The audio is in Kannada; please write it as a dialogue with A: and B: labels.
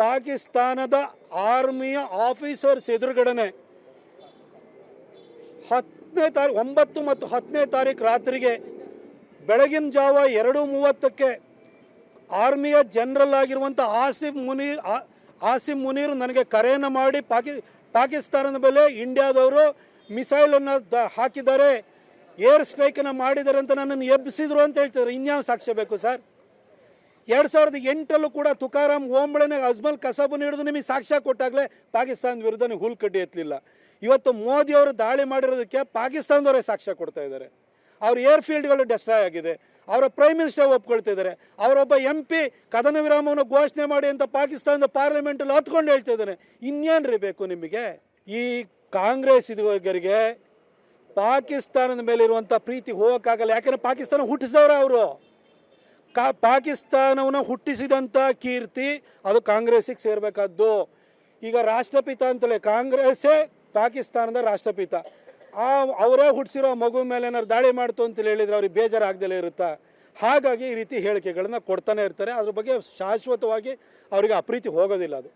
A: ಪಾಕಿಸ್ತಾನದ ಆರ್ಮಿಯ ಆಫೀಸರ್ಸ್ ಎದುರುಗಡೆ 9 ಮತ್ತು 10ನೇ ತಾರೀಕು ರಾತ್ರಿಗೆ ಬೆಳಗಿನ ಜಾವ 2:30ಕ್ಕೆ ಆರ್ಮಿಯ ಜನರಲ್ ಆಗಿರುವಂಥ ಆಸಿಮ್ ಮುನೀರ್ ನನಗೆ ಕರೆಯನ್ನು ಮಾಡಿ ಪಾಕಿಸ್ತಾನದ ಮೇಲೆ ಇಂಡಿಯಾದವರು ಮಿಸೈಲನ್ನು ಹಾಕಿದ್ದಾರೆ, ಏರ್ ಸ್ಟ್ರೈಕನ್ನು ಮಾಡಿದ್ದಾರೆ ಅಂತ ನನ್ನನ್ನು ಎಬ್ಬಿಸಿದ್ರು ಅಂತ ಹೇಳ್ತಿದ್ದಾರೆ. ಇನ್ಯಾವ ಸಾಕ್ಷ್ಯ ಬೇಕು ಸರ್? 2008 ಕೂಡ ತುಕಾರಾಮ್ ಓಂಬಳನೆ ಅಜ್ಮಲ್ ಕಸಬನ್ನು ಹಿಡಿದು ನಿಮಗೆ ಸಾಕ್ಷ್ಯ ಕೊಟ್ಟಾಗಲೇ ಪಾಕಿಸ್ತಾನದ ವಿರುದ್ಧ ನೀವು ಹುಲ್ಕಡ್ಡಿ ಎತ್ತಲಿಲ್ಲ. ಇವತ್ತು ಮೋದಿಯವರು ದಾಳಿ ಮಾಡಿರೋದಕ್ಕೆ ಪಾಕಿಸ್ತಾನದವರೇ ಸಾಕ್ಷ್ಯ ಕೊಡ್ತಾ ಇದ್ದಾರೆ. ಅವ್ರ ಏರ್ಫೀಲ್ಡ್ಗಳು ಡೆಸ್ಟ್ರಾಯ್ ಆಗಿದೆ, ಅವರ ಪ್ರೈಮ್ ಮಿನಿಸ್ಟರ್ ಒಪ್ಕೊಳ್ತಿದ್ದಾರೆ, ಅವರೊಬ್ಬ MP ಕದನ ವಿರಾಮವನ್ನು ಘೋಷಣೆ ಮಾಡಿ ಅಂತ ಪಾಕಿಸ್ತಾನದ ಪಾರ್ಲಿಮೆಂಟಲ್ಲಿ ಹತ್ಕೊಂಡು ಹೇಳ್ತಿದ್ದಾನೆ. ಇನ್ನೇನು ಬೇಕು ನಿಮಗೆ? ಈ ಕಾಂಗ್ರೆಸ್ ಇದುವರೆಗೆ ಪಾಕಿಸ್ತಾನದ ಮೇಲೆ ಇರುವಂಥ ಪ್ರೀತಿ ಹೋಗೋಕ್ಕಾಗಲ್ಲ. ಯಾಕೆಂದರೆ ಪಾಕಿಸ್ತಾನ ಹುಟ್ಟಿಸಿದವರು ಅವರು. ಪಾಕಿಸ್ತಾನವನ್ನು ಹುಟ್ಟಿಸಿದಂಥ ಕೀರ್ತಿ ಅದು ಕಾಂಗ್ರೆಸ್ಸಿಗೆ ಸೇರಬೇಕಾದ್ದು. ಈಗ ರಾಷ್ಟ್ರಪಿತ ಅಂತಲೇ ಕಾಂಗ್ರೆಸ್ಸೇ ಪಾಕಿಸ್ತಾನದ ರಾಷ್ಟ್ರಪಿತ. ಅವರೇ ಹುಟ್ಟಿಸಿರೋ ಮಗು ಮೇಲೆ ಏನಾದ್ರು ದಾಳಿ ಮಾಡ್ತು ಅಂತೇಳಿ ಹೇಳಿದರೆ ಅವ್ರಿಗೆ ಬೇಜಾರಾಗ್ದಲೇ ಇರುತ್ತಾ? ಹಾಗಾಗಿ ಈ ರೀತಿ ಹೇಳಿಕೆಗಳನ್ನು ಕೊಡ್ತಾನೆ ಇರ್ತಾರೆ. ಅದ್ರ ಬಗ್ಗೆ ಶಾಶ್ವತವಾಗಿ ಅವರಿಗೆ ಅಪ್ರೀತಿ ಹೋಗೋದಿಲ್ಲ ಅದು.